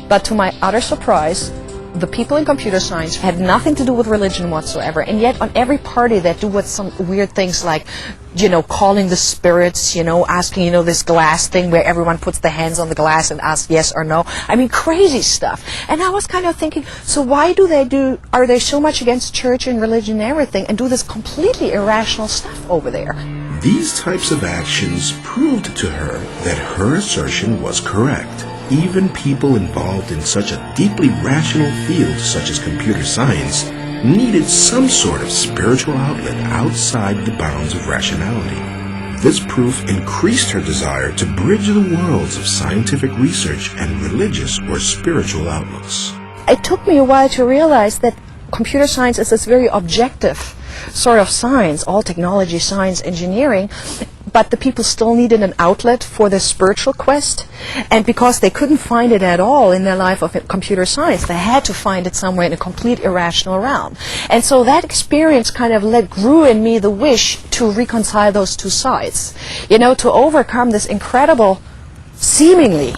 But to my utter surprise, the people in computer science had nothing to do with religion whatsoever, and yet on every party they do with some weird things like, calling the spirits, asking, this glass thing where everyone puts their hands on the glass and asks yes or no. I mean, crazy stuff. And I was kind of thinking, so why are they so much against church and religion and everything and do this completely irrational stuff over there? These types of actions proved to her that her assertion was correct. Even people involved in such a deeply rational field such as computer science needed some sort of spiritual outlet outside the bounds of rationality. This proof increased her desire to bridge the worlds of scientific research and religious or spiritual outlooks. It took me a while to realize that computer science is this very objective sort of science, all technology, science, engineering, but the people still needed an outlet for their spiritual quest, and because they couldn't find it at all in their life of computer science, they had to find it somewhere in a complete irrational realm. And so that experience kind of grew in me the wish to reconcile those two sides, to overcome this incredible, seemingly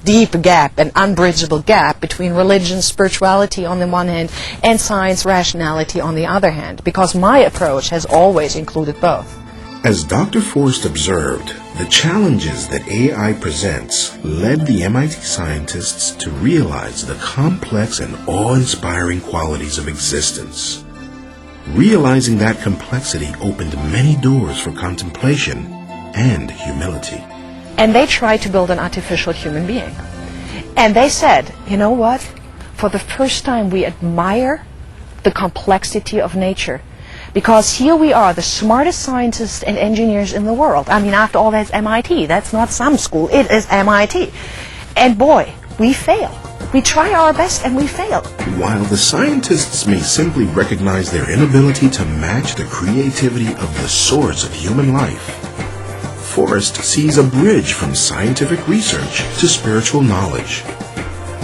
deep gap, an unbridgeable gap between religion, spirituality on the one hand, and science, rationality on the other hand, because my approach has always included both. As Dr. Forrest observed, the challenges that AI presents led the MIT scientists to realize the complex and awe-inspiring qualities of existence. Realizing that complexity opened many doors for contemplation and humility. And they tried to build an artificial human being. And they said, you know what? For the first time we admire the complexity of nature. Because here we are, the smartest scientists and engineers in the world. I mean, after all, that's MIT. That's not some school. It is MIT. And boy, we fail. We try our best and we fail. While the scientists may simply recognize their inability to match the creativity of the source of human life, Forrest sees a bridge from scientific research to spiritual knowledge.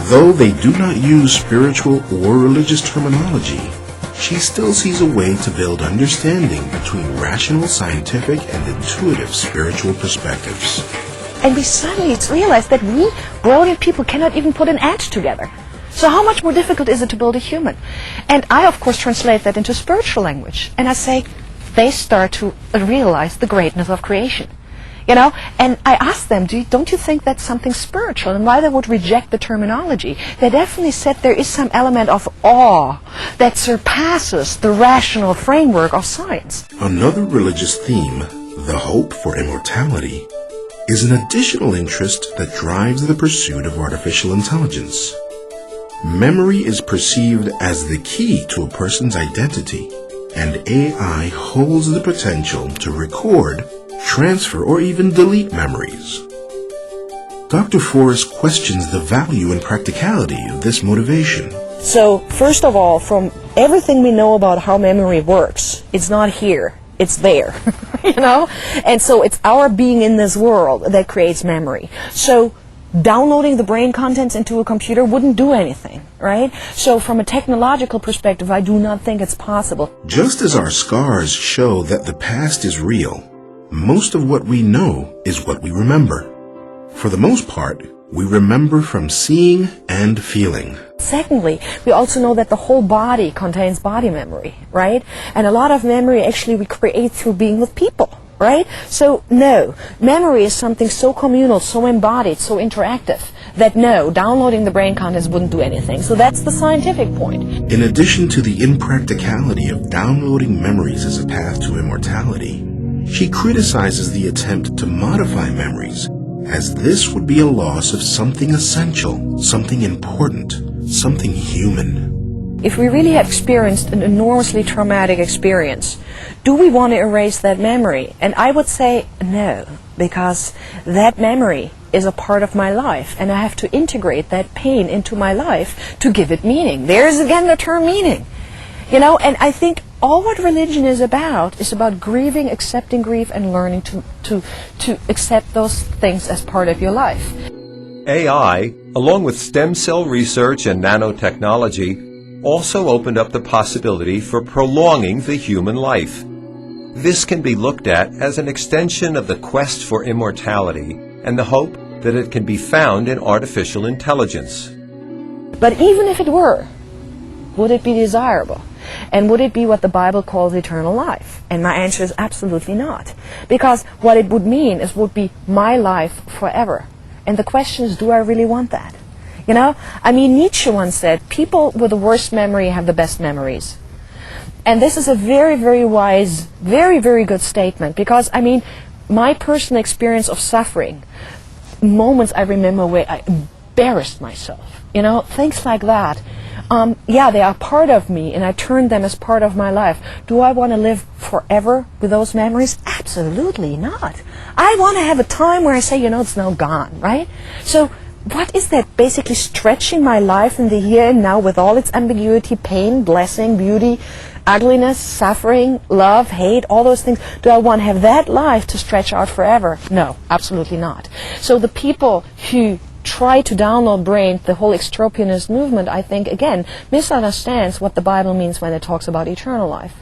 Though they do not use spiritual or religious terminology, she still sees a way to build understanding between rational, scientific, and intuitive spiritual perspectives. And we suddenly realize that we, brilliant people, cannot even put an ad together. So how much more difficult is it to build a human? And I, of course, translate that into spiritual language. And I say, they start to realize the greatness of creation. And I asked them, don't you think that's something spiritual? And why they would reject the terminology. They definitely said there is some element of awe that surpasses the rational framework of science. Another religious theme, the hope for immortality, is an additional interest that drives the pursuit of artificial intelligence. Memory is perceived as the key to a person's identity, and AI holds the potential to record, transfer, or even delete memories. Dr. Forrest questions the value and practicality of this motivation. So, first of all, from everything we know about how memory works, it's not here, it's there, And so it's our being in this world that creates memory. So, downloading the brain contents into a computer wouldn't do anything, right? So from a technological perspective, I do not think it's possible. Just as our scars show that the past is real, most of what we know is what we remember. For the most part, we remember from seeing and feeling. Secondly, we also know that the whole body contains body memory, right? And a lot of memory actually we create through being with people, right? So no, memory is something so communal, so embodied, so interactive, that no, downloading the brain contents wouldn't do anything. So that's the scientific point. In addition to the impracticality of downloading memories as a path to immortality, she criticizes the attempt to modify memories, as this would be a loss of something essential, something important, something human. If we really have experienced an enormously traumatic experience, do we want to erase that memory? And I would say no, because that memory is a part of my life, and I have to integrate that pain into my life to give it meaning. There's again the term meaning. And I think all what religion is about grieving, accepting grief, and learning to accept those things as part of your life. AI, along with stem cell research and nanotechnology, also opened up the possibility for prolonging the human life. This can be looked at as an extension of the quest for immortality and the hope that it can be found in artificial intelligence. But even if it were, would it be desirable? And would it be what the Bible calls eternal life? And my answer is absolutely not. Because what it would mean is would be my life forever. And the question is, do I really want that? You know? I mean, Nietzsche once said, people with the worst memory have the best memories. And this is a very, very wise, very, very good statement. Because, I mean, my personal experience of suffering, moments I remember where I embarrassed myself, you know, things like that. Yeah, they are part of me, and I turn them as part of my life. Do I want to live forever with those memories? Absolutely not. I want to have a time where I say, you know, it's now gone, right? So what is that? Basically stretching my life in the here and now with all its ambiguity, pain, blessing, beauty, ugliness, suffering, love, hate, all those things. Do I want to have that life to stretch out forever? No, absolutely not. So the people who try to download brain, the whole extropianist movement, I think, again, misunderstands what the Bible means when it talks about eternal life.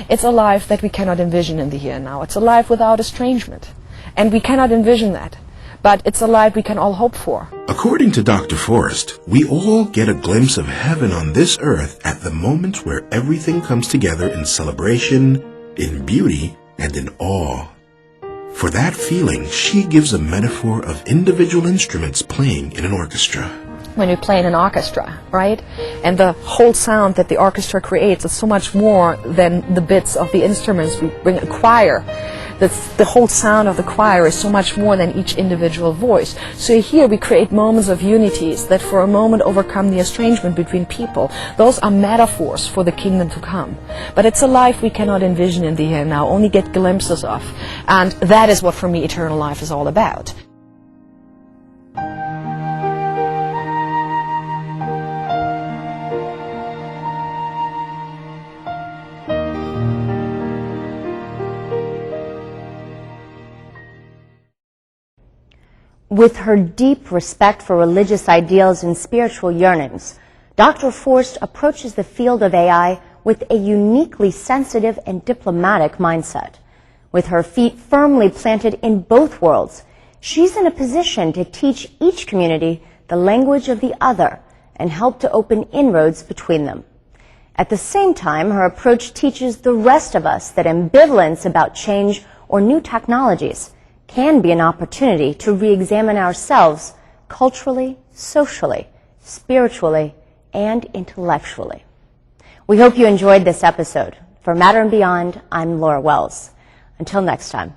It's a life that we cannot envision in the here and now. It's a life without estrangement. And we cannot envision that. But it's a life we can all hope for. According to Dr. Forrest, we all get a glimpse of heaven on this earth at the moment where everything comes together in celebration, in beauty, and in awe. For that feeling, she gives a metaphor of individual instruments playing in an orchestra. When you play in an orchestra, right? And the whole sound that the orchestra creates is so much more than the bits of the instruments. We bring a choir. The whole sound of the choir is so much more than each individual voice. So here we create moments of unities that for a moment overcome the estrangement between people. Those are metaphors for the kingdom to come. But it's a life we cannot envision in the here and now, only get glimpses of. And that is what for me eternal life is all about. With her deep respect for religious ideals and spiritual yearnings, Dr. Forrest approaches the field of AI with a uniquely sensitive and diplomatic mindset. With her feet firmly planted in both worlds, she's in a position to teach each community the language of the other and help to open inroads between them. At the same time, her approach teaches the rest of us that ambivalence about change or new technologies can be an opportunity to re-examine ourselves culturally, socially, spiritually, and intellectually. We hope you enjoyed this episode. For Matter and Beyond, I'm Laura Wells. Until next time.